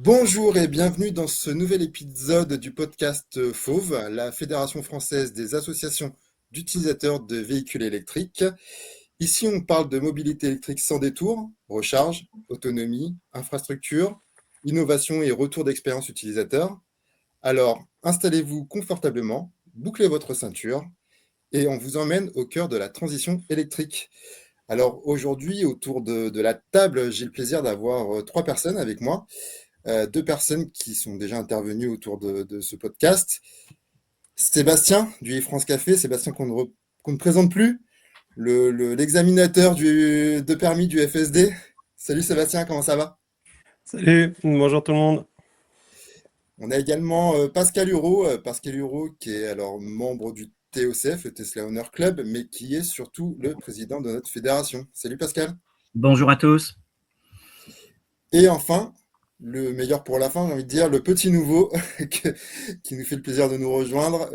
Bonjour et bienvenue dans ce nouvel épisode du podcast Fauve, la Fédération française des associations d'utilisateurs de véhicules électriques. Ici, on parle de mobilité électrique sans détour, recharge, autonomie, infrastructure, innovation et retour d'expérience utilisateur. Alors, installez-vous confortablement, bouclez votre ceinture et on vous emmène au cœur de la transition électrique. Alors aujourd'hui, autour de la table, j'ai le plaisir d'avoir trois personnes avec moi. Deux personnes qui sont déjà intervenues autour de ce podcast. Sébastien du France Café, Sébastien qu'on ne présente plus, l'examinateur de permis du FSD. Salut Sébastien, comment ça va? Salut, bonjour tout le monde. On a également Pascal Hureau qui est alors membre du TOCF, le Tesla Owner Club, mais qui est surtout le président de notre fédération. Salut Pascal. Bonjour à tous. Et enfin, le meilleur pour la fin, j'ai envie de dire, le petit nouveau qui nous fait le plaisir de nous rejoindre,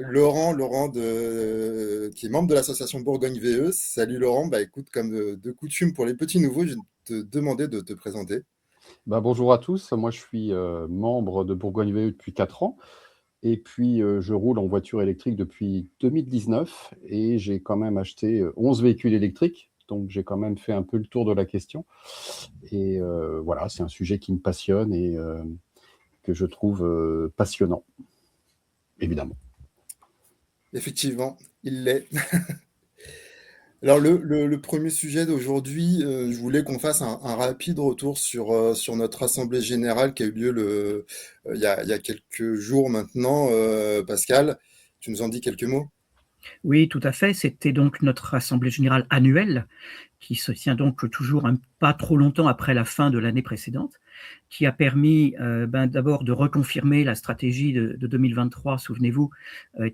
qui est membre de l'association Bourgogne VE. Salut Laurent, bah écoute, comme de coutume pour les petits nouveaux, je vais te demander de te présenter. Bonjour à tous, moi je suis membre de Bourgogne VE depuis 4 ans et puis je roule en voiture électrique depuis 2019 et j'ai quand même acheté 11 véhicules électriques, donc j'ai quand même fait un peu le tour de la question et voilà, c'est un sujet qui me passionne et que je trouve passionnant, évidemment. Effectivement, il l'est. Alors le premier sujet d'aujourd'hui, je voulais qu'on fasse un rapide retour sur notre assemblée générale qui a eu lieu il y a quelques jours maintenant. Pascal, tu nous en dis quelques mots? Oui, tout à fait. C'était donc notre assemblée générale annuelle qui se tient donc toujours pas trop longtemps après la fin de l'année précédente, qui a permis d'abord de reconfirmer la stratégie de 2023, souvenez-vous,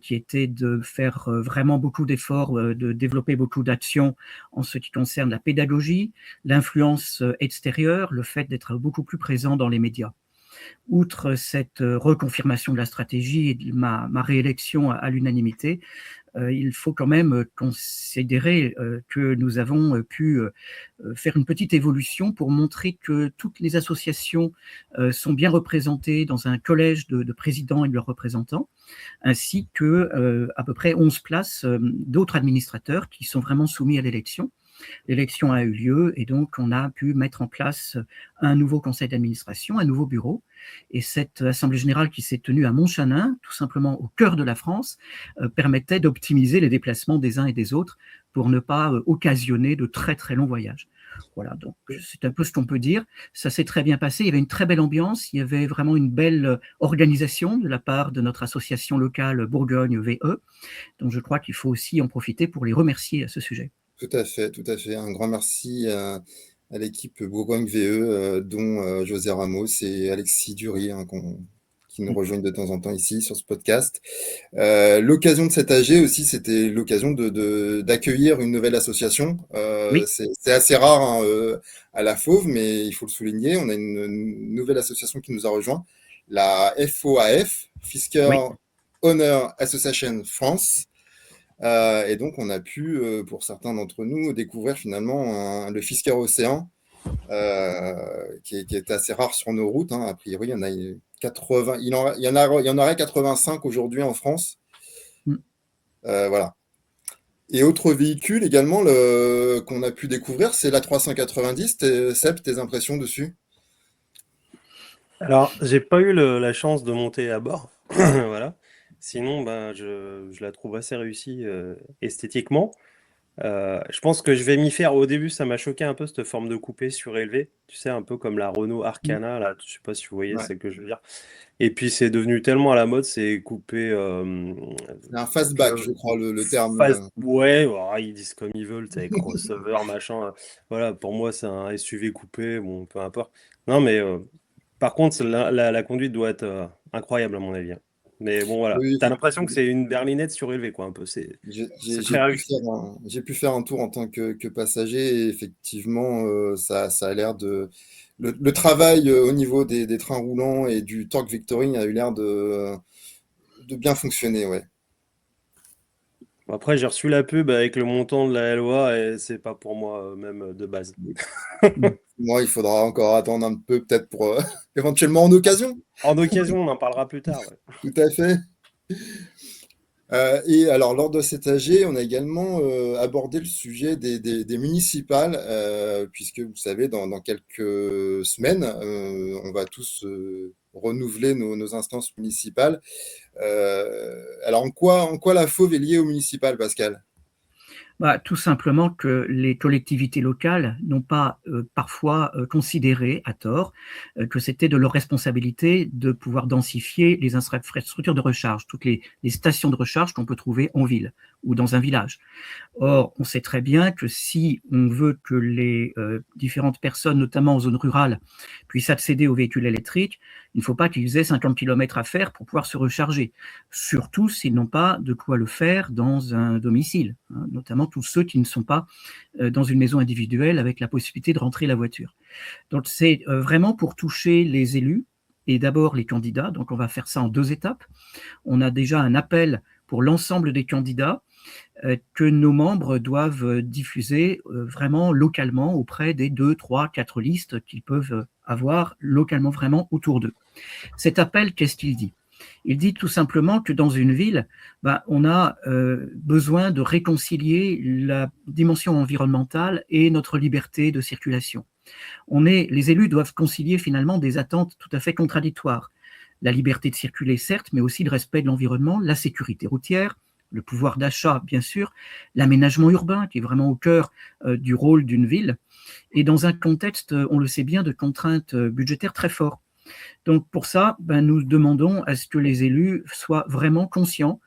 qui était de faire vraiment beaucoup d'efforts, de développer beaucoup d'actions en ce qui concerne la pédagogie, l'influence extérieure, le fait d'être beaucoup plus présent dans les médias. Outre cette reconfirmation de la stratégie et de ma réélection à l'unanimité, il faut quand même considérer que nous avons pu faire une petite évolution pour montrer que toutes les associations sont bien représentées dans un collège de présidents et de leurs représentants, ainsi que à peu près 11 places d'autres administrateurs qui sont vraiment soumis à l'élection. L'élection a eu lieu et donc on a pu mettre en place un nouveau conseil d'administration, un nouveau bureau. Et cette assemblée générale qui s'est tenue à Montchanin, tout simplement au cœur de la France, permettait d'optimiser les déplacements des uns et des autres pour ne pas occasionner de très très longs voyages. Voilà, donc c'est un peu ce qu'on peut dire. Ça s'est très bien passé, il y avait une très belle ambiance, il y avait vraiment une belle organisation de la part de notre association locale Bourgogne VE. Donc je crois qu'il faut aussi en profiter pour les remercier à ce sujet. Tout à fait, tout à fait. Un grand merci à l'équipe Bourgogne VE, dont José Ramos et Alexis Dury, hein, qui nous rejoignent de temps en temps ici sur ce podcast. L'occasion de cet AG aussi, c'était l'occasion d'accueillir une nouvelle association. Oui. C'est assez rare hein, à la Fauve, mais il faut le souligner. On a une nouvelle association qui nous a rejoint, la FOAF, Fisker Oui. Honor Association France. Et donc, on a pu, pour certains d'entre nous, découvrir finalement le Fisker Océan, qui est assez rare sur nos routes, hein. A priori, il y en a 80, il y en aurait 85 aujourd'hui en France. Mm. Voilà. Et autre véhicule également qu'on a pu découvrir, c'est la 390. Seb, tes impressions dessus? Alors, j'ai pas eu la chance de monter à bord, voilà. Sinon, je la trouve assez réussie esthétiquement. Je pense que je vais m'y faire. Au début, ça m'a choqué un peu cette forme de coupé surélevé. Tu sais, un peu comme la Renault Arcana, là. Je sais pas si vous voyez Ouais. ce que je veux dire. Et puis, c'est devenu tellement à la mode, c'est coupé C'est un fastback, que je crois, le terme. Ouais, oh, ils disent comme ils veulent, t'as crossover, machin. Voilà, pour moi, c'est un SUV coupé, bon, peu importe. Non, mais par contre, la conduite doit être incroyable, à mon avis, hein. Mais bon, voilà. Oui, T'as l'impression que c'est une berlinette surélevée, quoi, un peu. C'est j'ai très pu réussi. j'ai pu faire un tour en tant que passager et effectivement, ça a l'air le travail au niveau des trains roulants et du torque vectoring a eu l'air de bien fonctionner, ouais. Bon, après, j'ai reçu la pub avec le montant de la LOA et c'est pas pour moi, même de base. Moi, il faudra encore attendre un peu, peut-être pour éventuellement en occasion. En occasion, on en parlera plus tard. Ouais. Tout à fait. Et alors, lors de cet AG, on a également abordé le sujet des municipales, puisque vous savez, dans quelques semaines, on va tous renouveler nos instances municipales. Alors, en quoi la fauve est liée aux municipales, Pascal? Tout simplement que les collectivités locales n'ont pas parfois considéré, à tort, que c'était de leur responsabilité de pouvoir densifier les infrastructures de recharge, toutes les stations de recharge qu'on peut trouver en ville ou dans un village. Or, on sait très bien que si on veut que les différentes personnes, notamment en zone rurale, puissent accéder aux véhicules électriques, il ne faut pas qu'ils aient 50 km à faire pour pouvoir se recharger, surtout s'ils n'ont pas de quoi le faire dans un domicile, hein, notamment tous ceux qui ne sont pas dans une maison individuelle avec la possibilité de rentrer la voiture. Donc c'est vraiment pour toucher les élus et d'abord les candidats, donc on va faire ça en 2 étapes. On a déjà un appel pour l'ensemble des candidats que nos membres doivent diffuser vraiment localement auprès des 2, 3, 4 listes qu'ils peuvent avoir localement vraiment autour d'eux. Cet appel, qu'est-ce qu'il dit? Il dit tout simplement que dans une ville, on a besoin de réconcilier la dimension environnementale et notre liberté de circulation. Les élus doivent concilier finalement des attentes tout à fait contradictoires. La liberté de circuler, certes, mais aussi le respect de l'environnement, la sécurité routière, le pouvoir d'achat, bien sûr, l'aménagement urbain, qui est vraiment au cœur du rôle d'une ville, et dans un contexte, on le sait bien, de contraintes budgétaires très fortes. Donc pour ça, nous demandons à ce que les élus soient vraiment conscients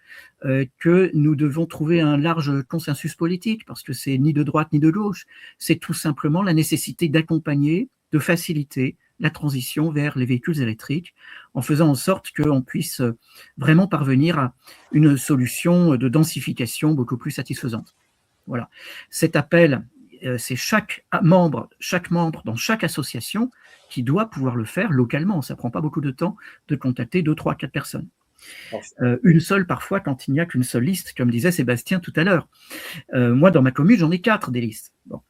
que nous devons trouver un large consensus politique, parce que c'est ni de droite ni de gauche, c'est tout simplement la nécessité d'accompagner, de faciliter la transition vers les véhicules électriques, en faisant en sorte qu'on puisse vraiment parvenir à une solution de densification beaucoup plus satisfaisante. Voilà. Cet appel, c'est chaque membre dans chaque association qui doit pouvoir le faire localement. Ça ne prend pas beaucoup de temps de contacter 2, 3, 4 personnes. Une seule parfois quand il n'y a qu'une seule liste, comme disait Sébastien tout à l'heure. Moi, dans ma commune, j'en ai 4 des listes. Bon.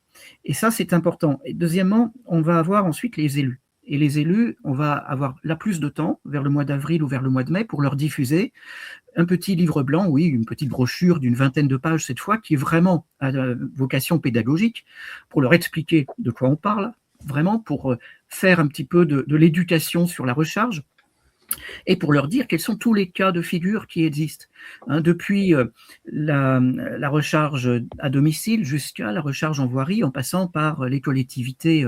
Et ça, c'est important. Et deuxièmement, on va avoir ensuite les élus. Et les élus, on va avoir là plus de temps, vers le mois d'avril ou vers le mois de mai, pour leur diffuser un petit livre blanc, oui, une petite brochure d'une 20aine de pages cette fois, qui est vraiment à vocation pédagogique, pour leur expliquer de quoi on parle, vraiment pour faire un petit peu de l'éducation sur la recharge, et pour leur dire quels sont tous les cas de figure qui existent, hein, depuis la recharge à domicile jusqu'à la recharge en voirie, en passant par les collectivités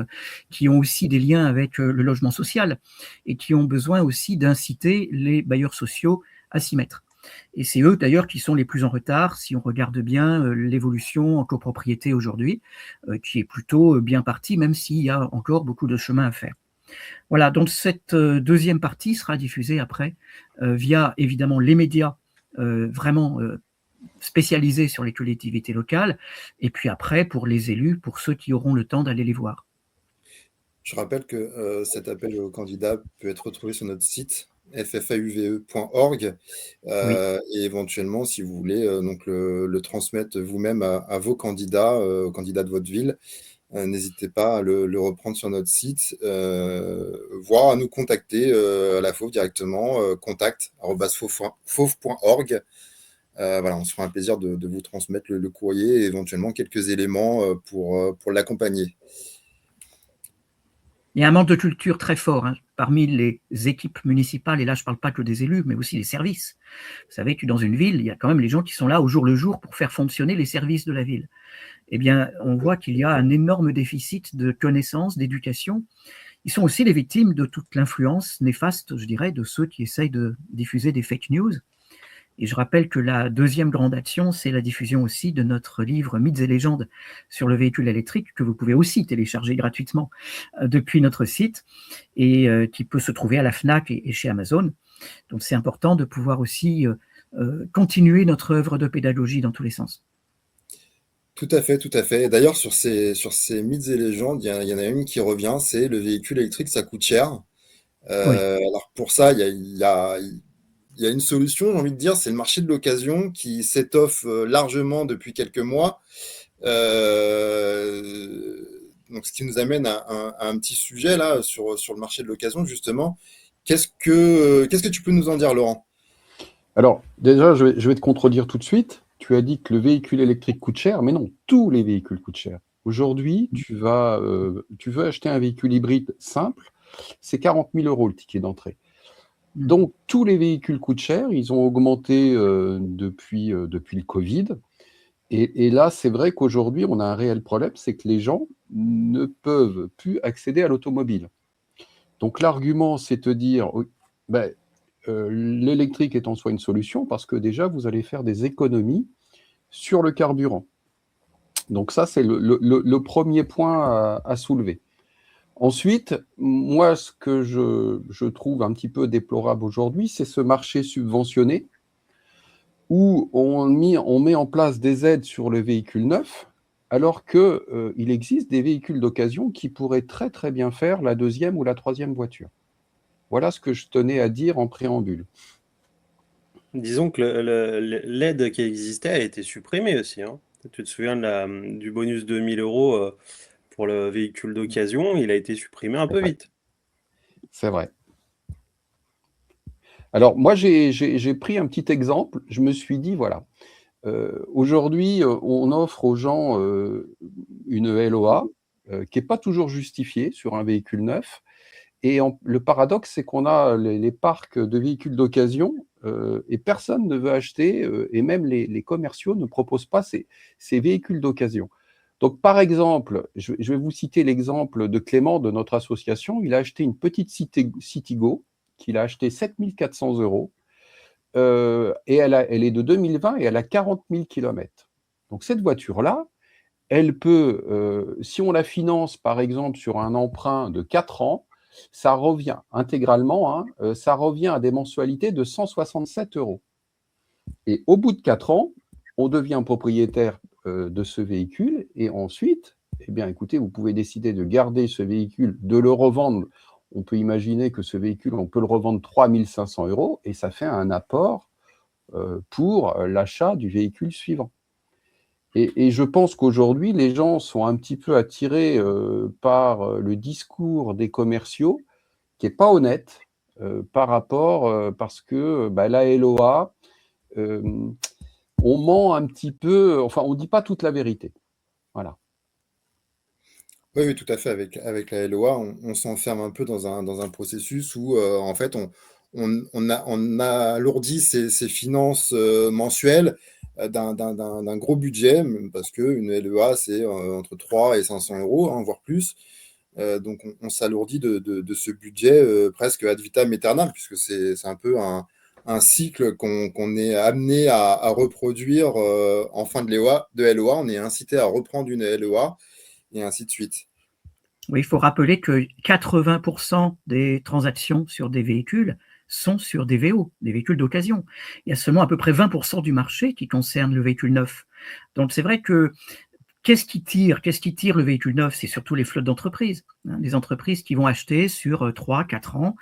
qui ont aussi des liens avec le logement social et qui ont besoin aussi d'inciter les bailleurs sociaux à s'y mettre. Et c'est eux d'ailleurs qui sont les plus en retard si on regarde bien l'évolution en copropriété aujourd'hui, qui est plutôt bien partie, même s'il y a encore beaucoup de chemin à faire. Voilà, donc cette deuxième partie sera diffusée après via évidemment les médias vraiment spécialisés sur les collectivités locales, et puis après pour les élus, pour ceux qui auront le temps d'aller les voir. Je rappelle que cet appel aux candidats peut être retrouvé sur notre site ffauve.org Oui. et éventuellement, si vous voulez, donc le transmettre vous-même à vos candidats, aux candidats de votre ville, n'hésitez pas à le reprendre sur notre site, voire à nous contacter à la Fauve directement, contact@fauve.org. Voilà, on se fera un plaisir de vous transmettre le courrier et éventuellement quelques éléments pour l'accompagner. Il y a un manque de culture très fort parmi les équipes municipales, et là je ne parle pas que des élus, mais aussi des services. Vous savez que dans une ville, il y a quand même les gens qui sont là au jour le jour pour faire fonctionner les services de la ville. Eh bien, on voit qu'il y a un énorme déficit de connaissances, d'éducation. Ils sont aussi les victimes de toute l'influence néfaste, je dirais, de ceux qui essayent de diffuser des fake news. Et je rappelle que la deuxième grande action, c'est la diffusion aussi de notre livre Mythes et légendes sur le véhicule électrique, que vous pouvez aussi télécharger gratuitement depuis notre site, et qui peut se trouver à la FNAC et chez Amazon. Donc c'est important de pouvoir aussi continuer notre œuvre de pédagogie dans tous les sens. Tout à fait, tout à fait. Et d'ailleurs, sur ces mythes et légendes, il y en a une qui revient, c'est le véhicule électrique, ça coûte cher. Oui. Alors pour ça, il y a une solution, j'ai envie de dire, c'est le marché de l'occasion qui s'étoffe largement depuis quelques mois. Donc, ce qui nous amène à un petit sujet là sur le marché de l'occasion, justement. Qu'est-ce que tu peux nous en dire, Laurent? Alors, déjà, je vais te contredire tout de suite. Tu as dit que le véhicule électrique coûte cher, mais non, tous les véhicules coûtent cher. Aujourd'hui, tu veux acheter un véhicule hybride simple, c'est 40 000 € le ticket d'entrée. Donc, tous les véhicules coûtent cher, ils ont augmenté depuis le Covid. Et là, c'est vrai qu'aujourd'hui, on a un réel problème, c'est que les gens ne peuvent plus accéder à l'automobile. Donc, l'argument, c'est de dire, oui, ben, l'électrique est en soi une solution parce que déjà, vous allez faire des économies sur le carburant. Donc ça, c'est le premier point à soulever. Ensuite, moi, ce que je trouve un petit peu déplorable aujourd'hui, c'est ce marché subventionné où on met en place des aides sur le véhicule neuf, alors qu'il existe des véhicules d'occasion qui pourraient très très bien faire la deuxième ou la troisième voiture. Voilà ce que je tenais à dire en préambule. Disons que l'aide qui existait a été supprimée aussi, hein. Tu te souviens du bonus de 1 000 € pour le véhicule d'occasion, il a été supprimé un peu Ouais. vite. C'est vrai. Alors, moi, j'ai pris un petit exemple. Je me suis dit, voilà, aujourd'hui, on offre aux gens une LOA qui n'est pas toujours justifiée sur un véhicule neuf. Et le paradoxe, c'est qu'on a les parcs de véhicules d'occasion et personne ne veut acheter, et même les commerciaux ne proposent pas ces véhicules d'occasion. Donc, par exemple, je vais vous citer l'exemple de Clément de notre association. Il a acheté une petite Citigo qu'il a acheté 7 400 €. Et elle est de 2020 et elle a 40 000 km. Donc, cette voiture-là, elle peut, si on la finance par exemple sur un emprunt de 4 ans, ça revient intégralement, hein, ça revient à des mensualités de 167 €. Et au bout de 4 ans, on devient propriétaire de ce véhicule et ensuite, eh bien écoutez, vous pouvez décider de garder ce véhicule, de le revendre. On peut imaginer que ce véhicule, on peut le revendre 3 500 € et ça fait un apport pour l'achat du véhicule suivant. Et je pense qu'aujourd'hui, les gens sont un petit peu attirés par le discours des commerciaux qui n'est pas honnête par rapport, parce que la LOA, on ment un petit peu, enfin, on ne dit pas toute la vérité. Voilà. Oui, oui, tout à fait. Avec la LOA, on s'enferme un peu dans un processus où, en fait, on alourdit ses finances mensuelles d'un gros budget, parce qu'une LEA, c'est entre 3 et 500 €, hein, voire plus. Donc, on s'alourdit de ce budget presque ad vitam aeternam, puisque c'est un peu un cycle qu'on est amené à reproduire en fin de LOA. On est incité à reprendre une LOA et ainsi de suite. Oui, il faut rappeler que 80% des transactions sur des véhicules sont sur des VO, des véhicules d'occasion. Il y a seulement à peu près 20% du marché qui concerne le véhicule neuf. Donc c'est vrai que qu'est-ce qui tire le véhicule neuf? C'est surtout les flottes d'entreprises, hein, les entreprises qui vont acheter sur 3-4 ans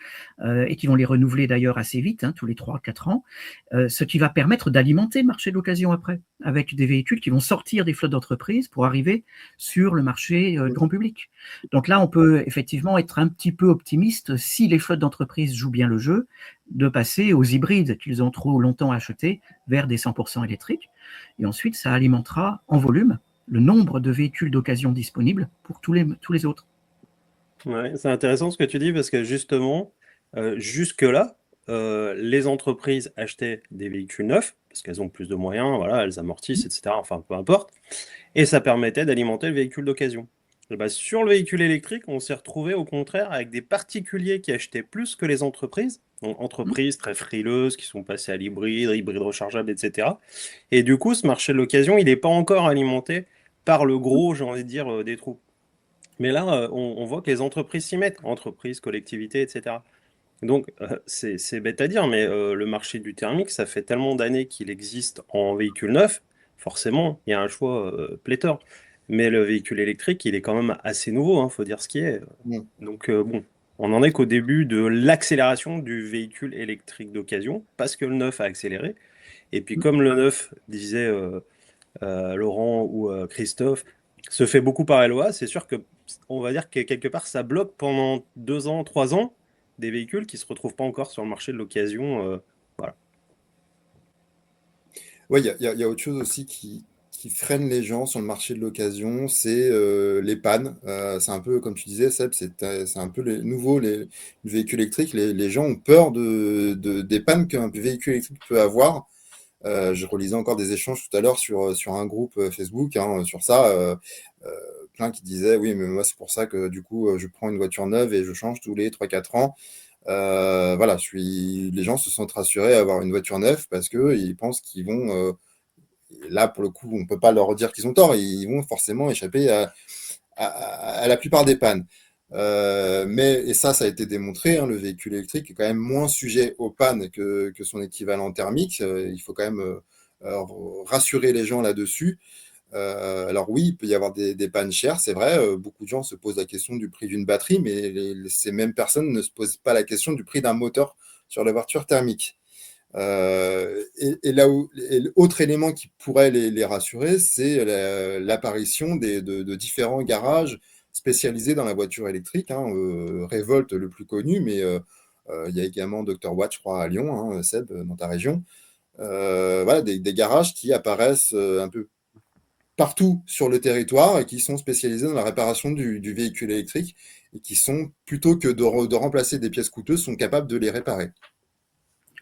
et qui vont les renouveler d'ailleurs assez vite, hein, tous les 3-4 ans, ce qui va permettre d'alimenter le marché de l'occasion après, avec des véhicules qui vont sortir des flottes d'entreprises pour arriver sur le marché grand public. Donc là, on peut effectivement être un petit peu optimiste si les flottes d'entreprises jouent bien le jeu, de passer aux hybrides qu'ils ont trop longtemps achetés vers des 100% électriques. Et ensuite, ça alimentera en volume le nombre de véhicules d'occasion disponibles pour tous les autres. Ouais, c'est intéressant ce que tu dis parce que justement, jusque-là, les entreprises achetaient des véhicules neufs parce qu'elles ont plus de moyens, voilà, elles amortissent, etc. Enfin, peu importe. Et ça permettait d'alimenter le véhicule d'occasion. Et bah, sur le véhicule électrique, on s'est retrouvé au contraire avec des particuliers qui achetaient plus que les entreprises. Donc, entreprises très frileuses qui sont passées à l'hybride, hybride rechargeable, etc. Et du coup, ce marché de l'occasion, il n'est pas encore alimenté par le gros, j'ai envie de dire, des trous. Mais là, on voit que les entreprises s'y mettent, entreprises, collectivités, etc. Donc, c'est bête à dire, mais le marché du thermique, ça fait tellement d'années qu'il existe en véhicule neuf, forcément, il y a un choix pléthore. Mais le véhicule électrique, il est quand même assez nouveau, hein, faut dire ce qui est. Mm. Donc, bon, on n'en est qu'au début de l'accélération du véhicule électrique d'occasion, parce que le neuf a accéléré. Et puis, comme le neuf, disait Laurent ou Christophe, se fait beaucoup par LOA, c'est sûr que on va dire que quelque part, ça bloque pendant 2 ans, 3 ans des véhicules qui se retrouvent pas encore sur le marché de l'occasion. Voilà. Ouais, il y a autre chose aussi qui freine les gens sur le marché de l'occasion, c'est les pannes. C'est un peu, comme tu disais, Seb, c'est un peu le véhicule électrique. Les gens ont peur des pannes qu'un véhicule électrique peut avoir. Je relisais encore des échanges tout à l'heure sur un groupe Facebook hein, sur ça. Euh, Plein qui disaient, oui, mais moi, c'est pour ça que du coup, je prends une voiture neuve et je change tous les 3-4 ans. Voilà, les gens se sentent rassurés à avoir une voiture neuve parce qu'ils pensent qu'ils vont, là pour le coup, on ne peut pas leur dire qu'ils ont tort, ils vont forcément échapper à la plupart des pannes. Et ça a été démontré, hein, le véhicule électrique est quand même moins sujet aux pannes que son équivalent thermique. Il faut quand même rassurer les gens là-dessus. Alors oui, il peut y avoir des pannes chères, c'est vrai. Beaucoup de gens se posent la question du prix d'une batterie, mais ces mêmes personnes ne se posent pas la question du prix d'un moteur sur la voiture thermique. L'autre élément qui pourrait les rassurer, c'est l'apparition de différents garages spécialisés dans la voiture électrique. Hein. Revolt le plus connu, mais il y a également Dr Watt, je crois, à Lyon, hein, Seb, dans ta région. Voilà, des garages qui apparaissent un peu partout sur le territoire et qui sont spécialisés dans la réparation du véhicule électrique et qui sont, plutôt que de remplacer des pièces coûteuses, sont capables de les réparer.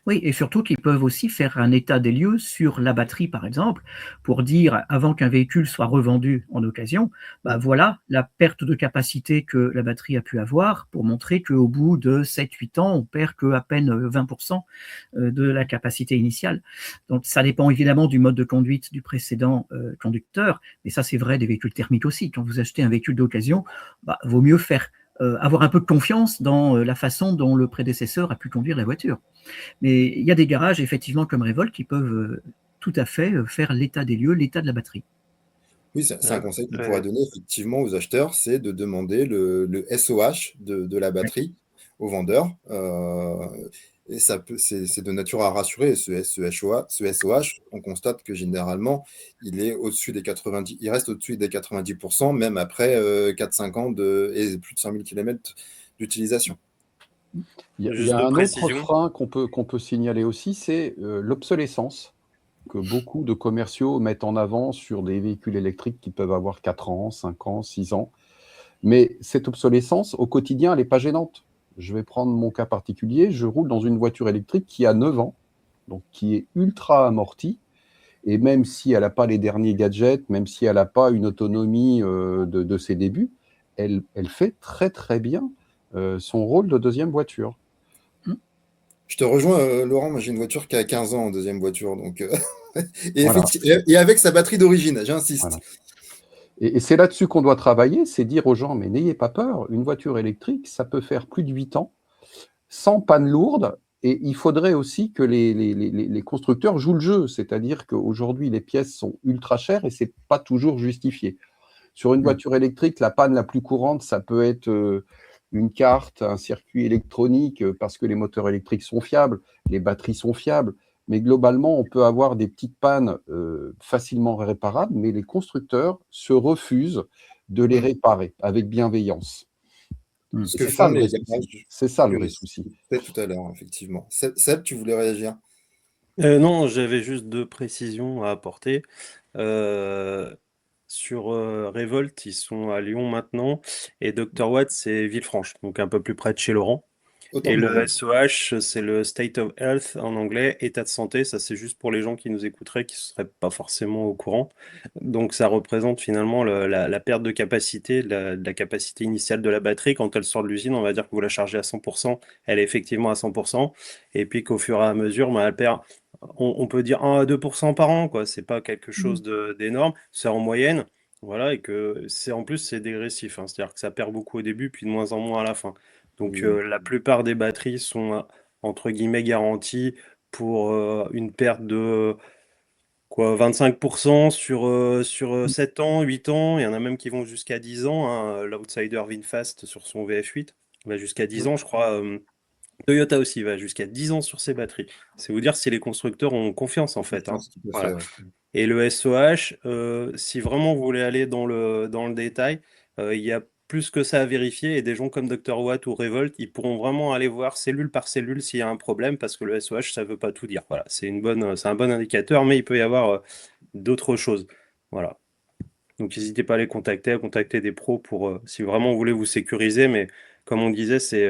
Oui, et surtout qu'ils peuvent aussi faire un état des lieux sur la batterie, par exemple, pour dire, avant qu'un véhicule soit revendu en occasion, bah voilà la perte de capacité que la batterie a pu avoir, pour montrer qu'au bout de 7-8 ans, on perd qu'à peine 20% de la capacité initiale. Donc ça dépend évidemment du mode de conduite du précédent conducteur, mais ça c'est vrai des véhicules thermiques aussi. Quand vous achetez un véhicule d'occasion, bah, vaut mieux avoir un peu de confiance dans la façon dont le prédécesseur a pu conduire la voiture. Mais il y a des garages, effectivement, comme Revolt, qui peuvent tout à fait faire l'état des lieux, l'état de la batterie. Oui, c'est un Ouais, conseil qu'on pourrait ouais. donner effectivement aux acheteurs, c'est de demander le SOH de la Ouais. batterie au vendeur. Et c'est de nature à rassurer. Ce SOH, on constate que généralement, il est au-dessus des 90, il reste au-dessus des 90%, même après 4-5 ans et plus de 100 000 km d'utilisation. Il y Juste a de un autre précision. frein qu'on peut signaler aussi, c'est l'obsolescence que beaucoup de commerciaux mettent en avant sur des véhicules électriques qui peuvent avoir 4 ans, 5 ans, 6 ans. Mais cette obsolescence, au quotidien, elle n'est pas gênante. Je vais prendre mon cas particulier. Je roule dans une voiture électrique qui a 9 ans, donc qui est ultra amortie. Et même si elle n'a pas les derniers gadgets, même si elle n'a pas une autonomie de ses débuts, elle fait très très bien son rôle de deuxième voiture. Je te rejoins, Laurent. Moi, j'ai une voiture qui a 15 ans en deuxième voiture. Donc, Voilà, et avec sa batterie d'origine, j'insiste. voilà. Et c'est là-dessus qu'on doit travailler, c'est dire aux gens, mais n'ayez pas peur, une voiture électrique, ça peut faire plus de 8 ans, sans panne lourde, et il faudrait aussi que les constructeurs jouent le jeu, c'est-à-dire qu'aujourd'hui, les pièces sont ultra chères et c'est pas toujours justifié. Sur une voiture électrique, la panne la plus courante, ça peut être une carte, un circuit électronique, parce que les moteurs électriques sont fiables, les batteries sont fiables. Mais globalement, on peut avoir des petites pannes facilement réparables, mais les constructeurs se refusent de les réparer avec bienveillance. Ce Et que c'est ça font le les vrai souci. garages C'est ça le que vrai je souci. citais tout à l'heure, effectivement. Seb, tu voulais réagir? Non, j'avais juste 2 précisions à apporter. Euh, sur Revolt, ils sont à Lyon maintenant, et Dr Watt, c'est Villefranche, donc un peu plus près de chez Laurent. Autant Et pour le moi. SOH, c'est le State of Health en anglais, état de santé. Ça, c'est juste pour les gens qui nous écouteraient, qui ne seraient pas forcément au courant. Donc, ça représente finalement la perte de capacité, de la capacité initiale de la batterie. Quand elle sort de l'usine, on va dire que vous la chargez à 100%, elle est effectivement à 100%. Et puis qu'au fur et à mesure, bah, elle perd, on peut dire 1 à 2% par an, quoi. C'est pas quelque chose d'énorme. C'est en moyenne. Voilà, et que c'est en plus c'est dégressif, hein. C'est-à-dire que ça perd beaucoup au début, puis de moins en moins à la fin. Donc Oui. la plupart des batteries sont entre guillemets garanties pour une perte de quoi 25% sur 7 ans, 8 ans. Il y en a même qui vont jusqu'à 10 ans, hein. L'Outsider VinFast sur son VF8 va jusqu'à 10 ans, je crois. Toyota aussi va jusqu'à 10 ans sur ses batteries. C'est vous dire si les constructeurs ont confiance en fait, hein. Confiance, tout à fait, Voilà. ouais. Et le SOH, si vraiment vous voulez aller dans le détail, il y a plus que ça à vérifier et des gens comme Dr Watt ou Revolt, ils pourront vraiment aller voir cellule par cellule s'il y a un problème parce que le SOH, ça veut pas tout dire. Voilà, c'est un bon indicateur, mais il peut y avoir d'autres choses. Voilà. Donc n'hésitez pas à les contacter, à contacter des pros pour si vraiment vous voulez vous sécuriser. Mais comme on disait, c'est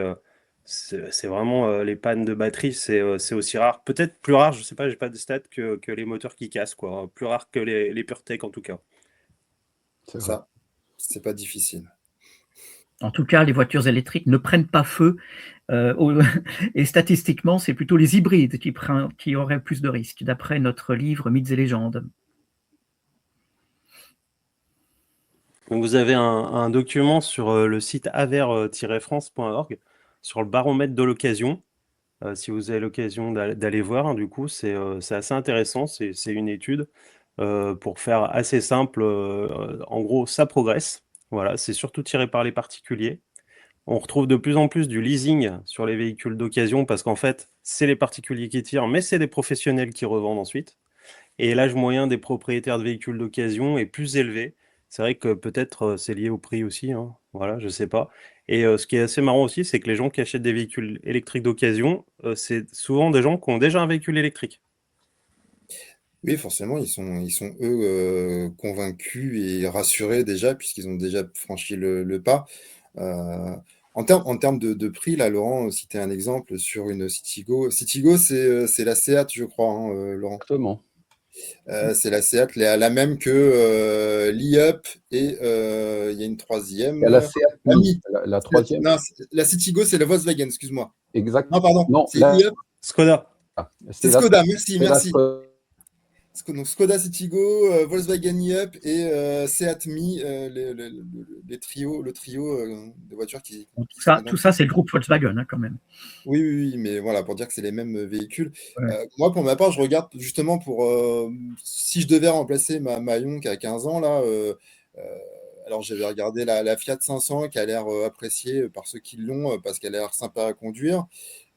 vraiment les pannes de batterie, c'est aussi rare. Peut-être plus rare, je sais pas, j'ai pas de stats que les moteurs qui cassent, quoi. Plus rare que les PureTech en tout cas. C'est vrai. Ça, c'est pas difficile. En tout cas, les voitures électriques ne prennent pas feu. Et statistiquement, c'est plutôt les hybrides qui auraient plus de risques, d'après notre livre Mythes et légendes. Donc vous avez un document sur le site aver-france.org sur le baromètre de l'occasion. Si vous avez l'occasion d'aller voir, hein, du coup, c'est assez intéressant. C'est une étude pour faire assez simple. En gros, ça progresse. Voilà, c'est surtout tiré par les particuliers. On retrouve de plus en plus du leasing sur les véhicules d'occasion parce qu'en fait, c'est les particuliers qui tirent, mais c'est des professionnels qui revendent ensuite. Et l'âge moyen des propriétaires de véhicules d'occasion est plus élevé. C'est vrai que peut-être c'est lié au prix aussi, hein. Voilà, je sais pas. Et ce qui est assez marrant aussi, c'est que les gens qui achètent des véhicules électriques d'occasion, c'est souvent des gens qui ont déjà un véhicule électrique. Oui, forcément, ils sont eux convaincus et rassurés déjà, puisqu'ils ont déjà franchi le pas. Euh, en termes de prix, là, Laurent citait un exemple sur une Citigo. Citigo, c'est la Seat, je crois, hein, Laurent. Exactement. C'est la Seat, la même que l'e-Up et il y a une troisième. Il y a la Seat Ami. la troisième. Non, la Citigo, c'est la Volkswagen, excuse-moi. Exact. Non, pardon, Non, c'est e-Up. Skoda. C'est la Skoda, merci, c'est la merci. Skoda. Donc Skoda Citigo, Volkswagen e-Up et Seat Mii, le trio de voitures qui se présentent. Tout ça, c'est le groupe Volkswagen, hein, quand même. Oui, oui, oui, mais voilà, pour dire que c'est les mêmes véhicules. Ouais. Moi, pour ma part, je regarde justement pour si je devais remplacer ma Yonk à 15 ans, là, alors j'avais regardé la Fiat 500 qui a l'air appréciée par ceux qui l'ont parce qu'elle a l'air sympa à conduire.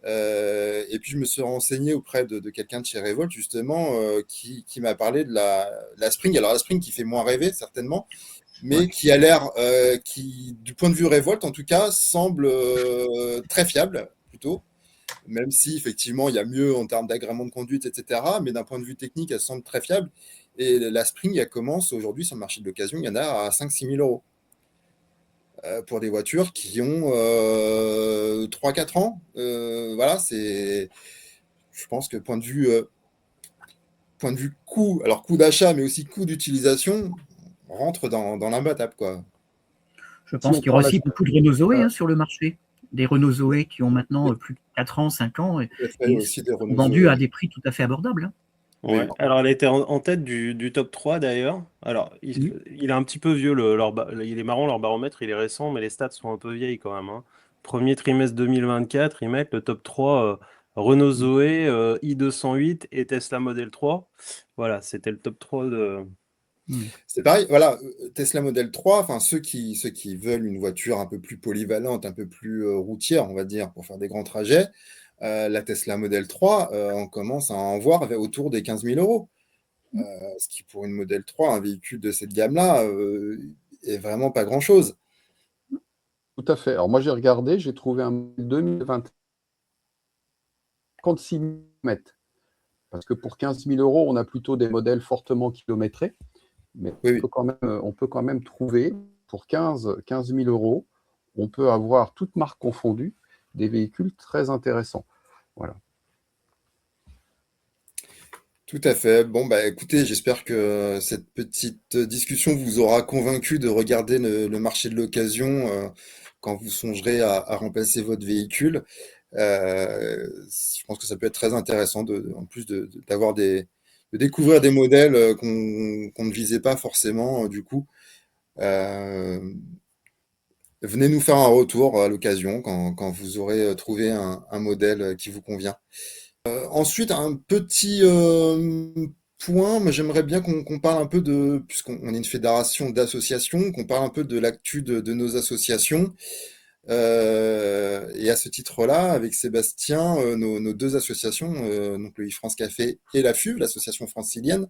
Et puis je me suis renseigné auprès de quelqu'un de chez Revolt justement qui m'a parlé de la Spring. Alors la Spring qui fait moins rêver certainement, mais Ouais. qui a l'air, qui du point de vue Revolt en tout cas, semble très fiable plutôt, même si effectivement il y a mieux en termes d'agrément de conduite, etc. Mais d'un point de vue technique, elle semble très fiable. Et la Spring, elle commence aujourd'hui sur le marché de l'occasion, il y en a à 5-6 000 euros pour des voitures qui ont 3-4 ans. Voilà, je pense que point de vue coût, alors coût d'achat, mais aussi coût d'utilisation, on rentre dans l'imbattable, quoi. Je Si pense on qu'il y aura prend aussi beaucoup de Renault Zoé euh, sur le marché. Des Renault Zoé qui ont maintenant plus de 4 ans, 5 ans, et Il y a aussi des sont Renault vendus Zoé. à des prix tout à fait abordables, hein. Oui, Ouais. Alors elle était en tête du top 3 d'ailleurs. Alors il est un petit peu vieux, il est marrant leur baromètre, il est récent, mais les stats sont un peu vieilles quand même, hein. Premier trimestre 2024, ils mettent le top 3 Renault Zoé, i208 et Tesla Model 3. Voilà, c'était le top 3 de. c'est pareil. Voilà, Tesla Model 3, enfin ceux qui veulent une voiture un peu plus polyvalente, un peu plus routière, on va dire, pour faire des grands trajets, la Tesla Model 3, on commence à en voir autour des 15 000 euros. Ce qui pour une Model 3, un véhicule de cette gamme-là, est vraiment pas grand-chose. Tout à fait. Alors moi j'ai regardé, j'ai trouvé un 2020 56 km. Parce que pour 15 000 euros, on a plutôt des modèles fortement kilométrés. Mais Oui, on peut quand même trouver, pour 15 000 euros, on peut avoir, toutes marques confondues, des véhicules très intéressants. Voilà. tout à fait. Bon, bah écoutez, j'espère que cette petite discussion vous aura convaincu de regarder le marché de l'occasion quand vous songerez à remplacer votre véhicule. Je pense que ça peut être très intéressant en plus de découvrir des modèles qu'on ne visait pas forcément du coup. Euh, Venez nous faire un retour à l'occasion quand vous aurez trouvé un modèle qui vous convient. Ensuite, un petit point, moi j'aimerais bien qu'on parle un peu puisqu'on est une fédération d'associations, qu'on parle un peu de l'actu de nos associations. Et à ce titre-là, avec Sébastien, nos deux associations, donc le e-France Café et la FUV, l'association francilienne,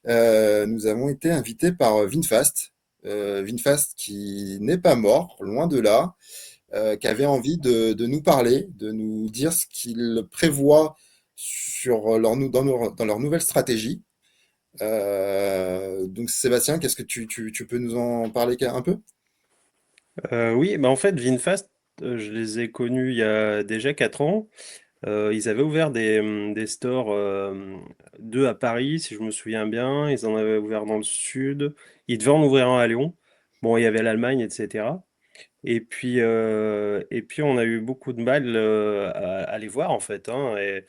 nous avons été invités par VinFast, VinFast qui n'est pas mort, loin de là, qui avait envie de nous parler, de nous dire ce qu'ils prévoient sur dans leur nouvelle stratégie. Donc Sébastien, qu'est-ce que tu peux nous en parler un peu? Oui, bah en fait, VinFast, je les ai connus il y a déjà 4 ans. Ils avaient ouvert des stores, deux à Paris, si je me souviens bien. Ils en avaient ouvert dans le sud. Ils devaient en ouvrir un à Lyon. Bon, il y avait l'Allemagne, etc. Et puis on a eu beaucoup de mal à les voir, en fait, hein, et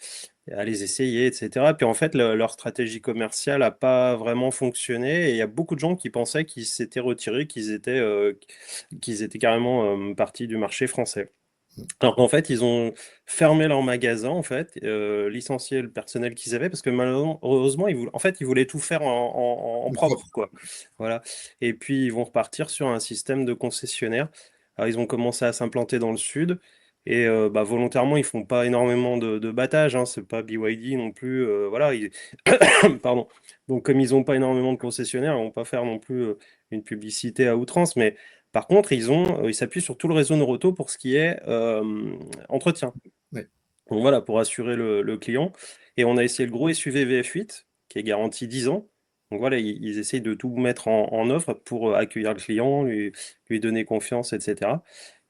à les essayer, etc. Puis en fait, leur stratégie commerciale n'a pas vraiment fonctionné. Et il y a beaucoup de gens qui pensaient qu'ils s'étaient retirés, qu'ils étaient carrément partis du marché français. Alors qu'en fait, ils ont fermé leur magasin, en fait, licencié le personnel qu'ils avaient, parce que malheureusement, ils voulaient tout faire en propre, quoi. Voilà. Et puis, ils vont repartir sur un système de concessionnaire. Alors, ils ont commencé à s'implanter dans le sud, et bah, volontairement, ils font pas énormément de battage, hein, c'est pas BYD non plus, voilà. Pardon. Donc, comme ils n'ont pas énormément de concessionnaires, ils vont pas faire non plus une publicité à outrance, mais par contre, ils s'appuient sur tout le réseau Noroto pour ce qui est entretien. Ouais. Donc voilà, pour assurer le client. Et on a essayé le gros SUV VF8, qui est garanti 10 ans. Donc voilà, ils essayent de tout mettre en œuvre pour accueillir le client, lui donner confiance, etc.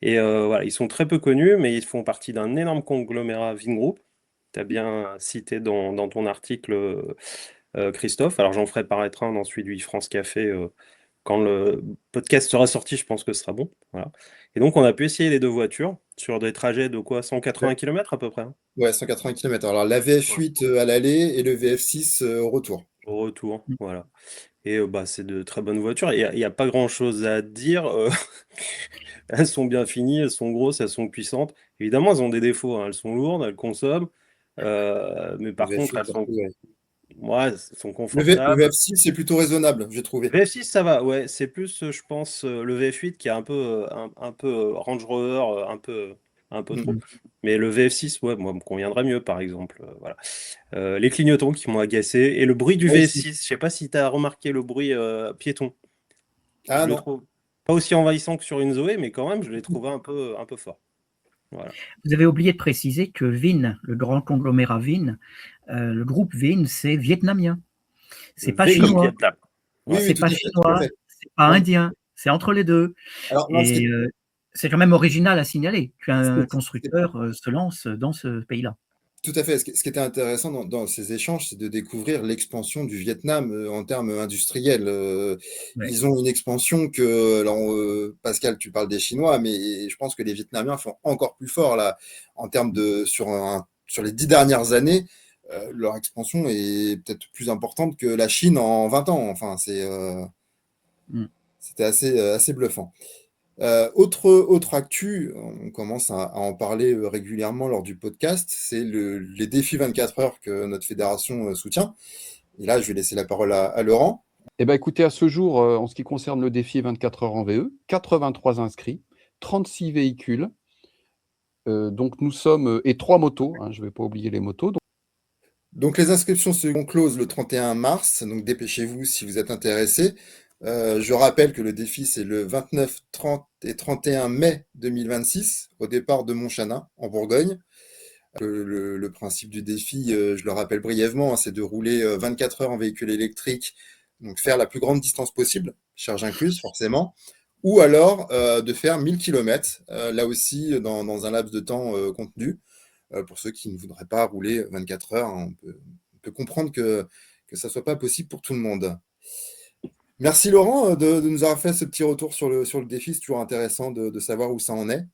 Et voilà, ils sont très peu connus, mais ils font partie d'un énorme conglomérat Vingroup. Tu as bien cité dans ton article, Christophe. Alors j'en ferai paraître un dans celui du France Café quand le podcast sera sorti, je pense que ce sera bon. Voilà. Et donc, on a pu essayer les deux voitures sur des trajets de quoi? 180 km à peu près, hein, Ouais, 180 km. Alors la ouais, VF8 à l'aller et le VF6 au retour. au retour. Voilà. Et bah, c'est de très bonnes voitures. Il y a pas grand-chose à dire. Elles sont bien finies, elles sont grosses, elles sont puissantes. Évidemment, elles ont des défauts, hein. Elles sont lourdes, elles consomment. Mais Le par contre, VF8, elles sont, ouais. ouais, elles sont Le confortables. VF6, c'est plutôt raisonnable, j'ai trouvé. VF6, ça va, ouais, c'est plus, je pense, le VF8 qui est un peu Range Rover, un peu trop. Mhm. Mais le VF6, ouais, moi, me conviendrait mieux, par exemple. Voilà. Les clignotants qui m'ont agacé et le bruit du Moi aussi. VF6. Je sais pas si tu as remarqué le bruit piéton. Ah Je le non. trouve pas aussi envahissant que sur une Zoé, mais quand même, je l'ai trouvé un peu fort. Voilà. Vous avez oublié de préciser que VIN, le grand conglomérat VIN, le groupe VIN, c'est vietnamien. C'est pas V comme chinois. Vietnam. Oui, Voilà. oui, C'est tout pas à fait, tout à chinois, fait. c'est pas Non, indien, c'est entre les deux. alors, non, Et c'est quand même original à signaler qu'un c'est- constructeur se lance dans ce pays-là. tout à fait. Ce qui était intéressant dans ces échanges, c'est de découvrir l'expansion du Vietnam en termes industriels. Ouais. Ils ont une expansion que, alors, Pascal, tu parles des Chinois, mais je pense que les Vietnamiens font encore plus fort là, en termes sur les 10 dernières années. Leur expansion est peut-être plus importante que la Chine en 20 ans. Enfin, Mm. c'était assez bluffant. Autre actu, on commence à en parler régulièrement lors du podcast, c'est les défis 24 heures que notre fédération soutient. Et là, je vais laisser la parole à Laurent. Eh ben, écoutez, à ce jour, en ce qui concerne le défi 24 heures en VE, 83 inscrits, 36 véhicules, donc nous sommes, et 3 motos, hein, je ne vais pas oublier les motos. Donc, les inscriptions seront closes le 31 mars, donc dépêchez-vous si vous êtes intéressé. Je rappelle que le défi, c'est le 29, 30 et 31 mai 2026, au départ de Montchanin, en Bourgogne. Le principe du défi, je le rappelle brièvement, hein, c'est de rouler 24 heures en véhicule électrique, donc faire la plus grande distance possible, charge incluse forcément, ou alors de faire 1000 km, là aussi dans un laps de temps contenu, pour ceux qui ne voudraient pas rouler 24 heures, hein. On peut comprendre que ça ne soit pas possible pour tout le monde. Merci Laurent de nous avoir fait ce petit retour sur le défi, c'est toujours intéressant de savoir où ça en est.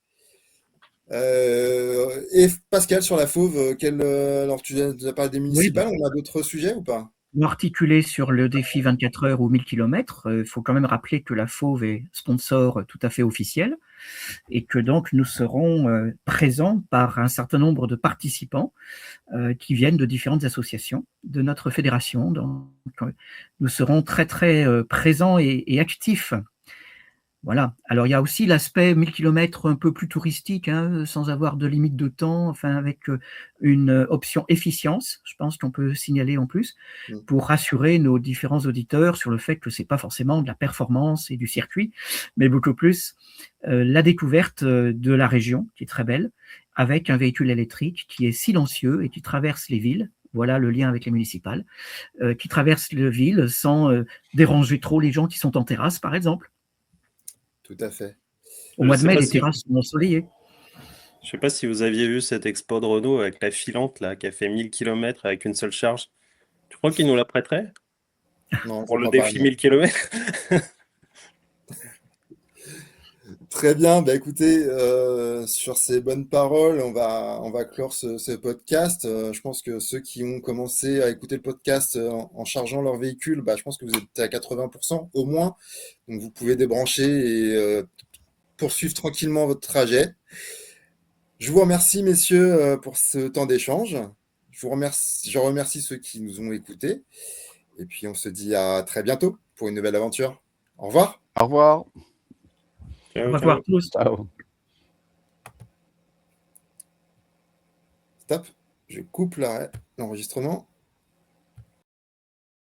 Et Pascal, sur la Fauve, alors tu nous as parlé des Oui, municipales, on a d'autres sujets ou pas? articulé sur le défi 24 heures ou 1000 km, il faut quand même rappeler que la Fauve est sponsor tout à fait officiel et que donc nous serons présents par un certain nombre de participants qui viennent de différentes associations de notre fédération. Donc, nous serons très très présents et actifs Voilà. Alors, il y a aussi l'aspect 1000 km un peu plus touristique, hein, sans avoir de limite de temps, enfin, avec une option efficience, je pense qu'on peut signaler en plus, Mm. pour rassurer nos différents auditeurs sur le fait que c'est pas forcément de la performance et du circuit, mais beaucoup plus la découverte de la région, qui est très belle, avec un véhicule électrique qui est silencieux et qui traverse les villes. Voilà le lien avec les municipales, qui traverse les villes sans déranger trop les gens qui sont en terrasse, par exemple. Tout à fait. Au Je mois de sais mai, pas les si, terrasses sont ensoleillées. je sais pas si vous aviez vu cette expo de Renault avec la filante là, qui a fait 1000 km avec une seule charge. Tu crois qu'ils nous la prêteraient Non, je pour le crois pas, défi non. 1000 km? Très bien, bah écoutez, sur ces bonnes paroles, on va clore ce podcast. Je pense que ceux qui ont commencé à écouter le podcast en chargeant leur véhicule, bah, je pense que vous êtes à 80% au moins. Donc vous pouvez débrancher et poursuivre tranquillement votre trajet. Je vous remercie, messieurs, pour ce temps d'échange. Je remercie ceux qui nous ont écoutés. Et puis on se dit à très bientôt pour une nouvelle aventure. Au revoir. Au revoir. Au Ciao, revoir ciao. tous. Ciao. Stop. Je coupe l'enregistrement.